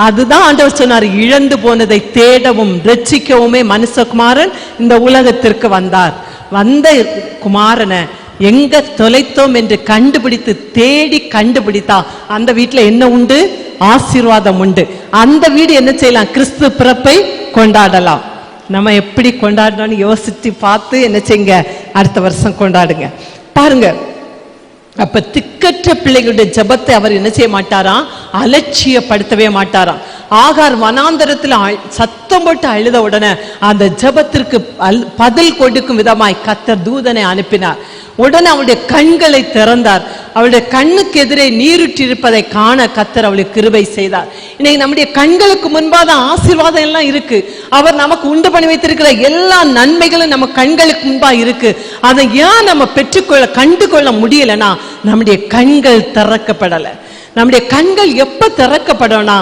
அதுதான் ஆண்டவர் சொன்னார், இழந்து போனதை தேடவும் ரட்சிக்கவுமே மனுஷகுமாரன் இந்த உலகத்திற்கு வந்தார். வந்த குமாரனை எங்க தொலைத்தோம் என்று கண்டுபிடித்து தேடி கண்டுபிடித்தா அந்த வீட்டுல என்ன உண்டு? ஆசீர்வாதம் உண்டு. அந்த வீடு என்ன செய்யலாம்? கிறிஸ்து பிறப்பை கொண்டாடலாம். நம்ம எப்படி கொண்டாடணும்னு யோசிச்சு பார்த்து என்ன செய்யுங்க, அடுத்த வருஷம் கொண்டாடுங்க. பாருங்க, அப்ப திக்கற்ற பிள்ளைகளுடைய ஜபத்தை அவர் என்ன செய்ய மாட்டாராம்? அலட்சியப்படுத்தவே மாட்டாராம். ஆகார் வனாந்தரத்தில் சத்தம் போட்டு அழுத உடனே அந்த ஜபத்திற்கு பதில் கொடுக்கும் விதமாய் கர்த்தர் தூதனை அனுப்பினார். உடனே அவளுடைய கண்களை திறந்தார். அவளுடைய கண்ணுக்கு எதிரே நீருற்றி இருப்பதை காண கர்த்தர் அவளுக்கு கிருபை செய்தார். இன்னைக்கு நம்முடைய கண்களுக்கு முன்பாக தான் ஆசீர்வாதம் எல்லாம் இருக்கு. அவர் நமக்கு உண்டு பண்ணி வைத்திருக்கிற எல்லா நன்மைகளும் நம்ம கண்களுக்கு முன்பா இருக்கு. அதை ஏன் நம்ம கண்டுகொள்ள முடியலன்னா நம்முடைய கண்கள் திறக்கப்படல. நம்முடைய கண்கள் எப்ப திறக்கப்படனா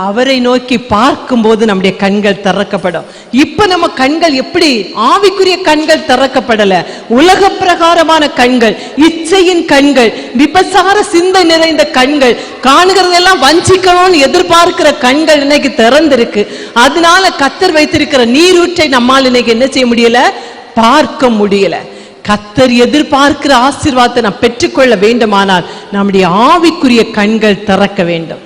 அவரை நோக்கி பார்க்கும் போது நம்முடைய கண்கள் திறக்கப்படும். இப்ப நம்ம கண்கள் எப்படி? ஆவிக்குரிய கண்கள் திறக்கப்படல, உலக பிரகாரமான கண்கள், இச்சையின் கண்கள், விபசார சிந்தை நிறைந்த கண்கள், காணுகிறதெல்லாம் வஞ்சிக்கணும்னு எதிர்பார்க்கிற கண்கள் இன்னைக்கு திறந்திருக்கு. அதனால கர்த்தர் வைத்திருக்கிற நீரூற்றை நம்மால் இன்னைக்கு என்ன செய்ய முடியல? பார்க்க முடியல. கர்த்தர் எதிர்பார்க்கிற ஆசீர்வாதத்தை நாம் பெற்றுக்கொள்ள வேண்டுமானால் நம்முடைய ஆவிக்குரிய கண்கள் திறக்க வேண்டும்.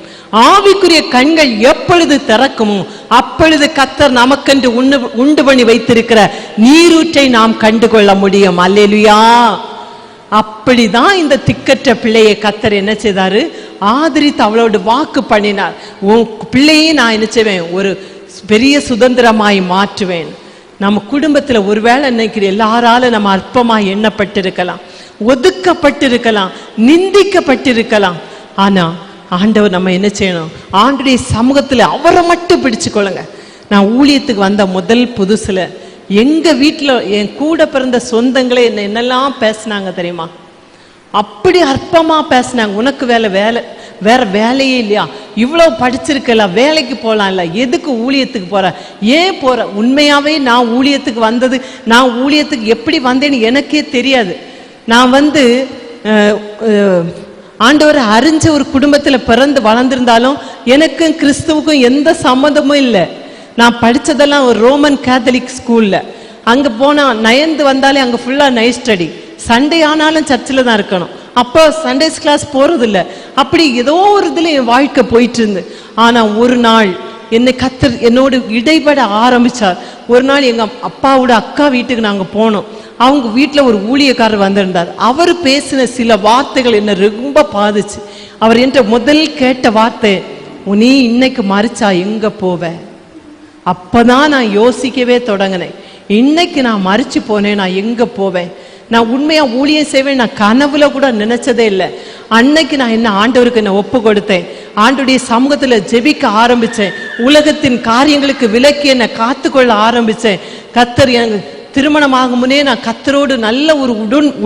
ஆவிக்குரிய கண்கள் எப்பொழுது திறக்குமோ அப்பொழுது கர்த்தர் நமக்கென்று உண்டு பண்ணி வைத்திருக்கிற நீரூற்றை நாம் கண்டுகொள்ள முடியும். அல்லேலூயா. அப்படிதான் இந்த திக்கற்ற பிள்ளையை கர்த்தர் என்ன செய்தாரு? ஆதரித்து அவளோடு வாக்கு பண்ணினார். உன் பிள்ளையை நான் என்ன செய்வேன்? ஒரு பெரிய சுதந்திரமாய் மாற்றுவேன். நம்ம குடும்பத்துல ஒருவேளை நினைக்கிற எல்லாராலும் நம்ம அற்பமாய் எண்ணப்பட்டிருக்கலாம், ஒதுக்கப்பட்டிருக்கலாம், நிந்திக்கப்பட்டிருக்கலாம். ஆனா ஆண்டவர் நம்ம என்ன செய்யணும்? ஆண்டுடைய சமூகத்துல அவரை மட்டும் பிடிச்சுக்கொள்ளுங்க. நான் ஊழியத்துக்கு வந்த முதல் புதுசுல எங்க வீட்டுல என் கூட பிறந்த சொந்தங்களே என்னெல்லாம் பேசினாங்க தெரியுமா? அப்படி அற்பமா பேசினாங்க. உனக்கு வேற வேலையே இல்லையா? இவ்வளவு படிச்சிருக்கலாம், வேலைக்கு போலாம் இல்ல, எதுக்கு ஊழியத்துக்கு போற? ஏன் போற? உண்மையாவே நான் ஊழியத்துக்கு வந்தது, நான் ஊழியத்துக்கு எப்படி வந்தேன்னு எனக்கே தெரியாது. நான் ஆண்டவரை அறிஞ்ச ஒரு குடும்பத்துல பிறந்து வளர்ந்திருந்தாலும் எனக்கும் கிறிஸ்துவுக்கும் எந்த சம்மந்தமும் இல்லை. நான் படிச்சதெல்லாம் ஒரு ரோமன் கேத்தலிக் ஸ்கூல்ல. அங்க போனா நயந்து வந்தாலே அங்க ஃபுல்லா நைட் ஸ்டடி. சண்டே ஆனாலும் சர்ச்சில் தான் இருக்கணும். அப்போ சண்டேஸ் கிளாஸ் போறது இல்லை. அப்படி ஏதோ ஒரு இதுல என் வாழ்க்கை போயிட்டு இருந்து. ஆனா ஒரு நாள் என்னை கர்த்தர் என்னோடு இடைபட ஆரம்பிச்சார். ஒரு நாள் எங்க அப்பாவோட அக்கா வீட்டுக்கு நாங்க போனோம். அவங்க வீட்டுல ஒரு ஊழியக்காரர் வந்திருந்தார். அவர் பேசின சில வார்த்தைகள் என்ன ரொம்ப பாதிச்சு. அவர் என்ற முதல் கேட்ட வார்த்தை, நீ இன்னைக்கு மறிச்சா எங்க போவ? அப்பதான் நான் யோசிக்கவே தொடங்கினேன். இன்னைக்கு நான் மறிச்சு போனேன், நான் எங்க போவேன்? நான் உண்மையா ஊழியம் செய்வேன் நான் கனவுல கூட நினைச்சதே இல்லை. அன்னைக்கு நான் என்ன ஆண்டவருக்கு என்ன ஒப்பு கொடுத்தேன். ஆண்டவருடைய சமூகத்துல ஜெபிக்க ஆரம்பிச்சேன். உலகத்தின் காரியங்களுக்கு விலக்கி என்ன காத்துக்கொள்ள ஆரம்பிச்சேன். கத்தர் எனக்கு திருமணமாகும் முன்னே நான் கத்தரோடு நல்ல ஒரு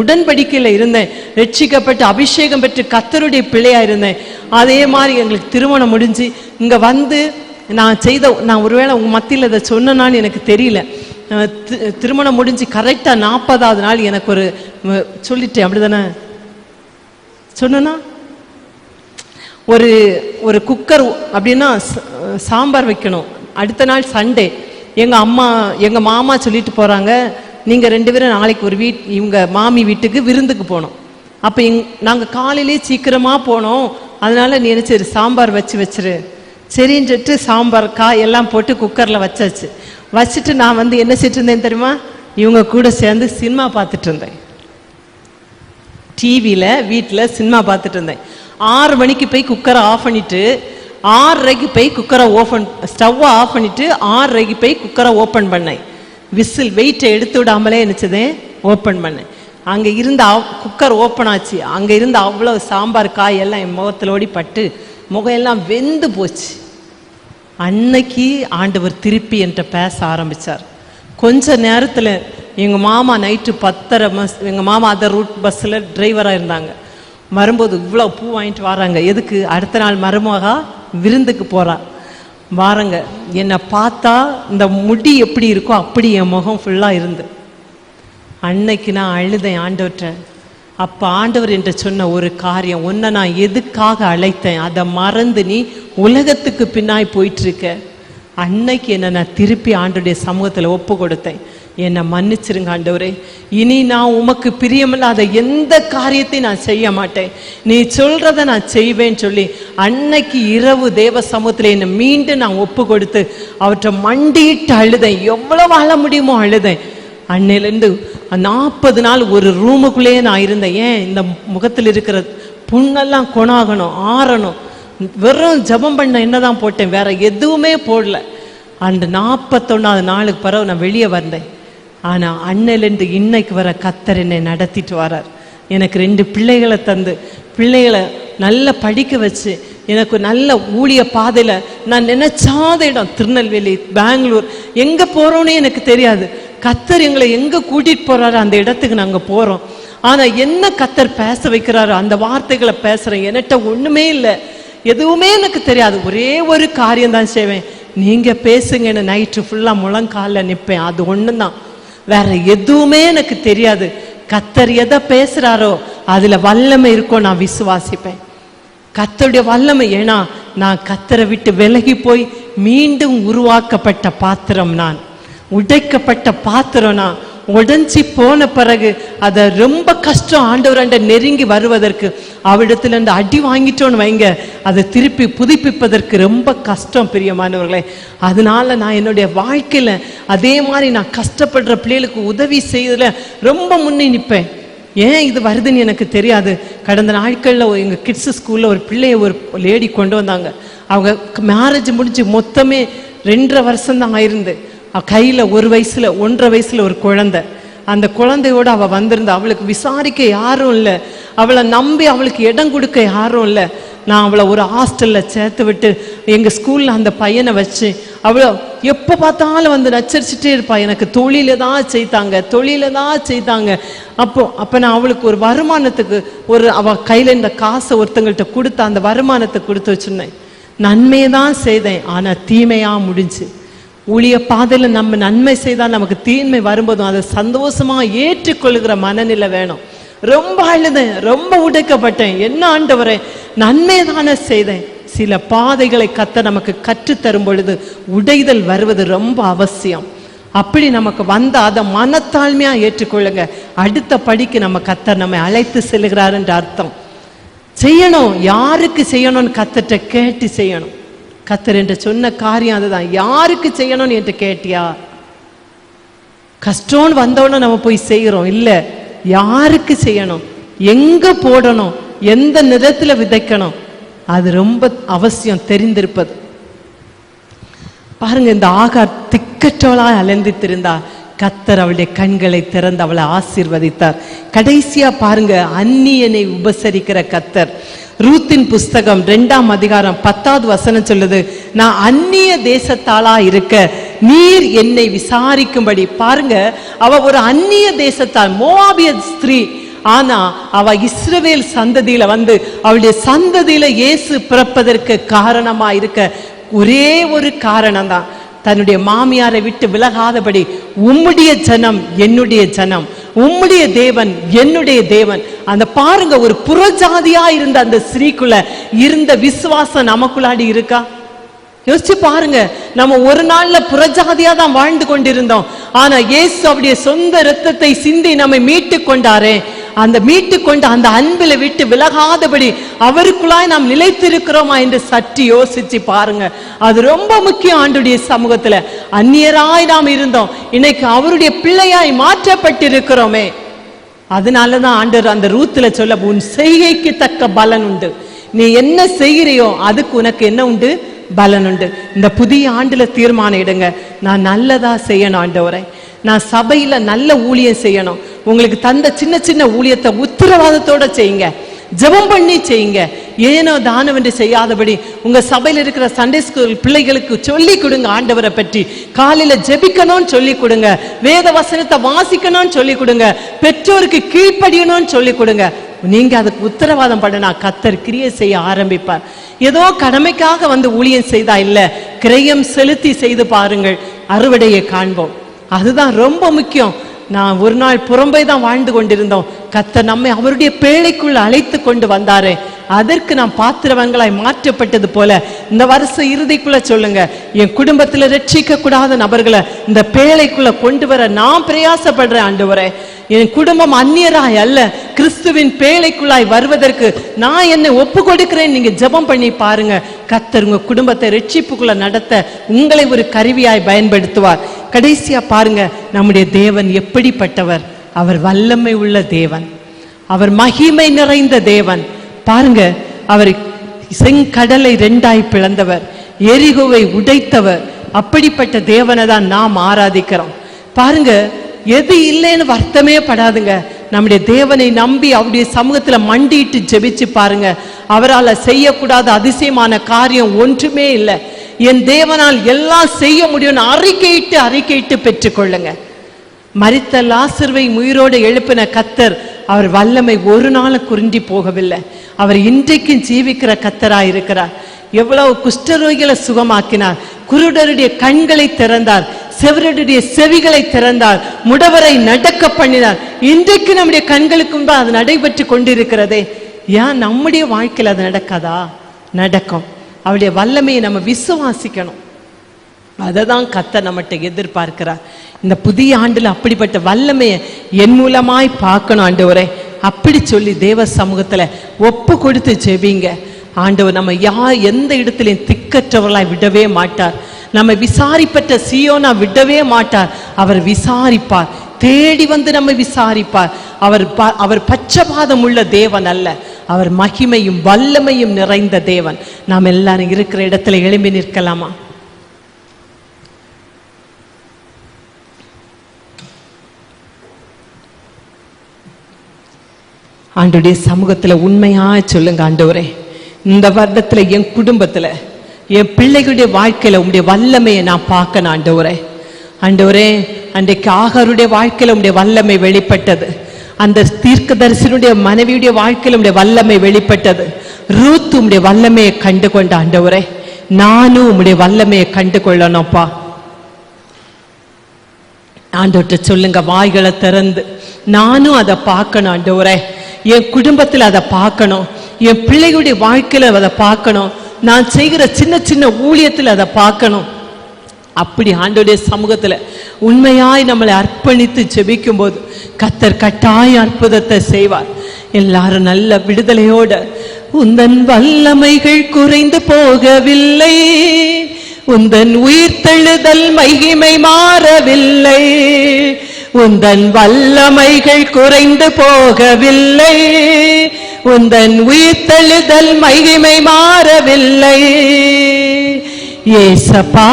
உடன்படிக்கையில இருந்தேன். ரட்சிக்கப்பட்டு அபிஷேகம் பெற்று கத்தருடைய பிள்ளையா இருந்தேன். அதே மாதிரி எங்களுக்கு திருமணம் முடிஞ்சு இங்க வந்து நான் ஒருவேளை உங்க மத்தியில் இதை சொன்னேனான்னு எனக்கு தெரியல. திருமணம் முடிஞ்சு கரெக்டா 40வது நாள் எனக்கு ஒரு சொல்லிட்டேன், அப்படிதானே சொன்னா, ஒரு குக்கர் அப்படின்னா சாம்பார் வைக்கணும். அடுத்த நாள் சண்டே எங்க மாமா சொல்லிட்டு போறாங்க, நீங்க 2 பேரும் நாளைக்கு இவங்க மாமி வீட்டுக்கு விருந்துக்கு போனோம். அப்ப நாங்க காலையிலே சீக்கிரமா போனோம். அதனால நீ என்ன சரி சாம்பார் வச்சிரு சரின்னு சொல்லிட்டு சாம்பார் காய் எல்லாம் போட்டு குக்கர்ல வச்சுட்டு நான் என்ன செஞ்சுட்டு இருந்தேன் தெரியுமா? இவங்க கூட சேர்ந்து சினிமா பார்த்துட்டு இருந்தேன். டிவியில வீட்டில் சினிமா பார்த்துட்டு இருந்தேன். 6 மணிக்கு போய் குக்கரை ஆஃப் பண்ணிட்டு 6:30க்கு போய் குக்கரை ஸ்டவ்வை ஆஃப் பண்ணிட்டு 6:30க்கு போய் குக்கரை ஓப்பன் பண்ணேன். விசில் வெயிட்டை எடுத்து விடாமலே நினைச்சதே ஓப்பன் பண்ணேன். அங்கே இருந்த குக்கர் ஓப்பன் ஆச்சு. அங்கே இருந்த அவ்வளோ சாம்பார் காய் எல்லாம் என் முகத்தில் ஓடி பட்டு முகம் எல்லாம் வெந்து போச்சு. அன்னைக்கு ஆண்டவர் திருப்பி என்கிட்ட பேச ஆரம்பித்தார். கொஞ்ச நேரத்தில் எங்கள் மாமா நைட்டு 10:30 எங்கள் மாமா அதர் ரூட் பஸ்ஸில் டிரைவராக இருந்தாங்க. வரும்போது இவ்வளோ பூ வாங்கிட்டு வராங்க. எதுக்கு? அடுத்த நாள் மருமகா விருந்துக்கு போகிறா. வாரங்க என்னை பார்த்தா இந்த முடி எப்படி இருக்கோ அப்படி என் முகம் ஃபுல்லாக இருந்து. அன்னைக்கு நான் அழுதேன் ஆண்டவர்கிட்ட. அப்போ ஆண்டவர் என்ற சொன்ன ஒரு காரியம், உன்னை நான் எதுக்காக அழைத்தேன் அதை மறந்து நீ உலகத்துக்கு பின்னாய் போயிட்டுருக்க. அன்னைக்கு என்னை நான் திருப்பி ஆண்டவருடைய சமூகத்தில் ஒப்பு கொடுத்தேன். என்னை மன்னிச்சிருங்க ஆண்டவரே, இனி நான் உமக்கு பிரியமில்லாத எந்த காரியத்தையும் நான் செய்ய மாட்டேன், நீ சொல்றத நான் செய்வேன்னு சொல்லி அன்னைக்கு இரவு தேவ சமூகத்தில் என்னை மீண்டும் நான் ஒப்பு கொடுத்து அவற்றை மண்டிட்டு அழுதேன். எவ்வளவு அழ முடியுமோ அழுதேன். அன்னையிலேருந்து 40 நாள் ஒரு ரூமுக்குள்ளேயே நான் இருந்தேன். ஏன்? இந்த முகத்தில் இருக்கிற புண்ணெல்லாம் குணாகணும், ஆறணும். வெறும் ஜபம் பண்ண என்னதான் போட்டேன், வேற எதுவுமே போடல. அந்த 41வது நாளுக்கு பிறகு நான் வெளியே வந்தேன். ஆனால் அன்னையிலேருந்து இன்னைக்கு வர கத்தர் என்னை நடத்திட்டு வரார். எனக்கு 2 பிள்ளைகளை தந்து பிள்ளைகளை நல்லா படிக்க வச்சு எனக்கு நல்ல ஊழிய பாதையில் நான் நினைச்சாத இடம் திருநெல்வேலி, பெங்களூர், எங்கே போகிறோன்னே எனக்கு தெரியாது. கத்தர் எங்களை எங்கே கூட்டிகிட்டு போகிறாரு அந்த இடத்துக்கு நாங்கள் போகிறோம். ஆனால் என்ன கத்தர் பேச வைக்கிறாரு அந்த வார்த்தைகளை பேசுகிறேன். என்கிட்ட ஒன்றுமே இல்லை, எதுவுமே எனக்கு தெரியாது. ஒரே ஒரு காரியம் தான் செய்வேன், நீங்கள் பேசுங்க. என்ன நைட்டு ஃபுல்லாக முழங்காலில் நிற்பேன். அது ஒன்று தான், வேற எதுவுமே எனக்கு தெரியாது. கத்தர் எதை பேசுகிறாரோ அதில் வல்லமை இருக்கும் நான் விசுவாசிப்பேன். கத்தருடைய வல்லமை. ஏன்னா நான் கத்தரை விட்டு விலகி போய் மீண்டும் உருவாக்கப்பட்ட பாத்திரம், நான் உடைக்கப்பட்ட பாத்திரம். நான் உடைஞ்சி போன பிறகு அதை ரொம்ப கஷ்டம் ஆண்டவராண்ட நெருங்கி வருவதற்கு. அவரிடத்துல இருந்து அடி வாங்கிட்டோன்னு வைங்க, அதை திருப்பி புதுப்பிப்பதற்கு ரொம்ப கஷ்டம் பிரியமானவர்களே. அதனால நான் என்னுடைய வாழ்க்கையில அதே மாதிரி நான் கஷ்டப்படுற பிள்ளைகளுக்கு உதவி செய்யறதுல ரொம்ப முன்னே நிற்பேன். ஏன் இது வருதுன்னு எனக்கு தெரியாது. கடந்த நாட்களில் எங்கள் கிட்ஸு ஸ்கூலில் ஒரு பிள்ளையை ஒரு லேடி கொண்டு வந்தாங்க. அவங்க மேரேஜ் முடிஞ்சு மொத்தமே 2.5 வருஷம்தான் ஆயிருந்து. கையில் 1 வயசுல 1.5 வயசுல ஒரு குழந்தை. அந்த குழந்தையோடு அவள் வந்திருந்தா. அவளுக்கு விசாரிக்க யாரும் இல்லை, அவளை நம்பி அவளுக்கு இடம் கொடுக்க யாரும் இல்லை. நான் அவளை ஒரு ஹாஸ்டலில் சேர்த்து விட்டு எங்கள் ஸ்கூலில் அந்த பையனை வச்சு அவளை எப்போ பார்த்தாலும் நச்சரிச்சுட்டே இருப்பா. எனக்கு தொழில தான் செய்தாங்க. அப்போ நான் அவளுக்கு ஒரு வருமானத்துக்கு அவள் கையில் இந்த காசை ஒருத்தங்கள்ட்ட கொடுத்த அந்த வருமானத்தை கொடுத்து வச்சுருந்தேன். நன்மையை தான் செய்தேன், ஆனால் தீமையாக முடிஞ்சு. ஊழிய பாதையில் நம்ம நன்மை செய்தால் நமக்கு தீமை வரும்போதும் அதை சந்தோஷமா ஏற்றுக்கொள்கிற மனநிலை வேணும். ரொம்ப அழுதேன், ரொம்ப உடைக்கப்பட்டேன். என்ன ஆண்டவரே, நன்மை தானே செய்தேன். சில பாதைகளை கத்த நமக்கு கற்றுத்தரும் பொழுது உடைதல் வருவது ரொம்ப அவசியம். அப்படி நமக்கு வந்த அதை மனத்தாழ்மையா ஏற்றுக்கொள்ளுங்க. அடுத்த படிக்கு நம்ம கத்தர் நம்மை அழைத்து செல்கிறார் என்ற அர்த்தம். செய்யணும், யாருக்கு செய்யணும்னு கத்தட்ட கேட்டு செய்யணும். கத்தர் என்று சொன்ன காரியம் அதுதான். யாருக்கு செய்யணும்னு என்று கேட்டியா? கஷ்டம்னு வந்தோன்னு நம்ம போய் செய்கிறோம் இல்லை, யாருக்கு செய்யணும், எங்க போடணும், எந்த நிலத்துல விதைக்கணும், அது ரொம்ப அவசியம் தெரிந்திருப்பது. பாருங்க, இந்த ஆகார் திக்கற்றவளாய் அலைந்து திரிந்தா. கர்த்தர் அவளுடைய கண்களை திறந்து அவளை ஆசீர்வதித்தார். கடைசியா பாருங்க, அந்நியனை உபசரிக்கிற கர்த்தர். ரூத்தின் புஸ்தகம் 2ஆம் அதிகாரம் 10வது வசனம் சொல்லுது, நான் அந்நிய தேசத்தாளா இருக்க நீர் என்னை விசாரிக்கும்படி. பாருங்க, அவ ஒரு அந்நிய தேசத்தால், மோவாபிய ஸ்திரீ. ஆனா அவ இஸ்ரவேல் சந்ததியில வந்து அவளுடைய சந்ததியில இயேசு பிறப்பதற்கு காரணமா இருக்க ஒரே ஒரு காரணம் தான், தன்னுடைய மாமியாரை விட்டு விலகாதபடி, உம்முடைய ஜனம் என்னுடைய ஜனம், உம்முடைய தேவன் என்னுடைய தேவன். அந்த பாருங்க, ஒரு புறஜாதியா இருந்த அந்த ஸ்திரீக்குள்ள இருந்த விசுவாசம் நமக்குள்ளாடி இருக்கா? யோசிச்சு பாருங்க. நம்ம ஒரு நாள்ல புறஜாதியா தான் வாழ்ந்து கொண்டிருந்தோம். ஆனா இயேசு அவருடைய சொந்த இரத்தத்தை சிந்தி நம்மை மீட்டு கொண்டாரே, அந்த மீட்டு கொண்ட அந்த அன்பில விட்டு விலகாதபடி அவருக்குள்ளாய் நாம் நிலைத்திருக்கிறோமா என்று சற்று யோசிச்சு பாருங்க. அது ரொம்ப முக்கியம். ஆண்டுடைய சமூகத்துல அந்நியராய் நாம் இருந்தோம், இன்னைக்கு அவருடைய பிள்ளையாய் மாற்றப்பட்டிருக்கிறோமே. அதனாலதான் ஆண்டவர் அந்த ரூத்துல சொல்ல, உன் செய்கைக்கு தக்க பலன் உண்டு. நீ என்ன செய்கிறையோ அதுக்கு உனக்கு என்ன உண்டு? பலன் உண்டு. இந்த புதிய ஆண்டுல தீர்மானம் எடுங்க, நான் நல்லதா செய்யணும் ஆண்டவரே, நான் சபையில நல்ல ஊழியம் செய்யணும். உங்களுக்கு தந்த சின்ன சின்ன ஊழியத்தை உத்தரவாதத்தோட செய்யுங்க, ஜெபம் பண்ணி செய்யுங்க. ஏனோ தானம் என்று செய்யாதபடி உங்க சபையில் இருக்கிற சண்டே ஸ்கூல் பிள்ளைகளுக்கு சொல்லி கொடுங்க, ஆண்டவரை பற்றி காலையில ஜெபிக்கணும்னு சொல்லி கொடுங்க, வேத வசனத்தை வாசிக்கணும்னு சொல்லி கொடுங்க, பெற்றோருக்கு கீழ்ப்படியணும்னு சொல்லி கொடுங்க. நீங்க அதுக்கு உத்தரவாதம் பண்ணனா கர்த்தர் கிரியை செய்ய ஆரம்பிப்பார். ஏதோ கடமைக்காக வந்து ஊழியம் செய்தா இல்ல, கிரயம் செலுத்தி செய்து பாருங்கள், அறுவடையை காண்போம். அதுதான் ரொம்ப முக்கியம். நான் ஒரு நாள் புறம்பை தான் வாழ்ந்து கொண்டிருந்தோம், கர்த்தர் நம்மை அவருடைய பேழைக்குள்ள அழைத்து கொண்டு வந்தாரே, அதற்கு நாம் பாத்திரவங்களாய் மாற்றப்பட்டது போல இந்த வருஷ இறுதிக்குள்ள சொல்லுங்க, என் குடும்பத்துல ரட்சிக்க கூடாத நபர்களை இந்த பேழைக்குள்ள கொண்டு வர நான் பிரயாசப்படுறேன் ஆண்டவரே. என் குடும்பம் அந்நியராய் அல்ல, கிறிஸ்துவின் பேழைக்குள்ளாய் வருவதற்கு நான் என்னை ஒப்பு கொடுக்கிறேன். நீங்க ஜெபம் பண்ணி பாருங்க, கர்த்தர் உங்க குடும்பத்தை ரட்சிப்புக்குள்ள நடத்த உங்களை ஒரு கருவியாய் பயன்படுத்துவார். கடைசியா பாருங்க, நம்முடைய தேவன் எப்படிப்பட்டவர்? அவர் வல்லமை உள்ள தேவன், அவர் மகிமை நிறைந்த தேவன். பாருங்க, அவர் செங்கடலை 2ஆய் பிளந்தவர், எரிகோவை உடைத்தவர். அப்படிப்பட்ட தேவனை தான் நாம் ஆராதிக்கிறோம். பாருங்க, எது இல்லைன்னு வருத்தமே படாதுங்க. நம்முடைய தேவனை நம்பி அவருடைய சமூகத்துல மண்டிட்டு ஜெபிச்சு பாருங்க, அவரால் செய்யக்கூடாத அதிசயமான காரியம் ஒன்றுமே இல்லை. என் தேவனால் எல்லாம் செய்ய முடியும்னு அறிக்கையிட்டு பெற்றுக்கொள்ளுங்க. மரித்த லாசருவை உயிரோடு எழுப்பின கர்த்தர், அவர் வல்லமை ஒரு நாள் குறிஞ்சி போகவில்லை. அவர் இன்றைக்கும் ஜீவிக்கிற கர்த்தராய் இருக்கிறார். எவ்வளவு குஷ்டரோகிகளை சுகமாக்கினார், குருடருடைய கண்களை திறந்தார், செவிரருடைய செவிகளை திறந்தார், முடவரை நடக்க பண்ணினார். இன்றைக்கு நம்முடைய கண்களுக்கு முன்பு அது நடைபெற்று கொண்டிருக்கிறதே. ஏன் நம்முடைய வாழ்க்கையில் அது நடக்காதா? நடக்கும். அவருடைய வல்லமையை நம்ம விசுவாசிக்கணும். அதை தான் கர்த்தர் நம்மகிட்ட எதிர்பார்க்கிறார். இந்த புதிய ஆண்டுல அப்படிப்பட்ட வல்லமையை என் மூலமாய் பார்க்கணும் ஆண்டவரே. அப்படி சொல்லி தேவ சமூகத்துல ஒப்பு கொடுத்து ஜெபிங்க. ஆண்டவர் நம்ம எந்த இடத்துலையும் திக்கற்றவர்களாய் விடவே மாட்டார். நம்ம விசாரிப்பட்ட சீயோனா விடவே மாட்டார். அவர் விசாரிப்பார், தேடி வந்து நம்ம விசாரிப்பார். அவர் பட்சபாதம் உள்ள தேவன் அல்ல, அவர் மகிமையும் வல்லமையும் நிறைந்த தேவன். நாம் எல்லாரும் இருக்கிற இடத்துல எழும்பி நிற்கலாமா? ஆண்டவருடைய சமூகத்துல உண்மையா சொல்லுங்க, ஆண்டவரே, இந்த வருடத்துல என் குடும்பத்துல என் பிள்ளைகளுடைய வாழ்க்கையில உங்களுடைய வல்லமையை நான் பார்க்கணும் ஆண்டவரே. ஆண்டவரே, அன்றைக்கு ஆகாருடைய வாழ்க்கையில உங்களுடைய வல்லமை வெளிப்பட்டது, அந்த தீர்க்கதரிசனுடைய மனைவியுடைய வாழ்க்கையில உங்களுடைய வல்லமை வெளிப்பட்டது, ரூத் உங்களுடைய வல்லமையை கண்டு கொண்ட ஆண்டவரே, நானும் உங்களுடைய வல்லமையை கண்டு கொள்ளணும்ப்பா. ஆண்டவர்கிட்ட சொல்லுங்க, வாய்களை திறந்து நானும் அதை பார்க்கணும் ஆண்டவரே. என் குடும்பத்தில் அதை பார்க்கணும், என் பிள்ளைகளுடைய வாழ்க்கையில அதை பார்க்கணும், நான் செய்கிற சின்ன சின்ன ஊழியத்தில் அதை பார்க்கணும். அப்படி ஆண்டவருடைய சமூகத்துல உண்மையாய் நம்மளை அர்ப்பணித்து ஜெபிக்கும் போது கர்த்தர் கட்டாய அற்புதத்தை செய்வார். எல்லாரும் நல்ல விடுதலையோட, உந்தன் வல்லமைகள் குறைந்து போகவில்லை, உந்தன் உயிர்த்தெழுதல் மகிமை மாறவில்லை, உந்தன் வல்லமைகள் குறைந்து போகவில்லை, உந்தன் உயிர்த்தெழுதல் மகிமை மாறவில்லை. ஏசப்பா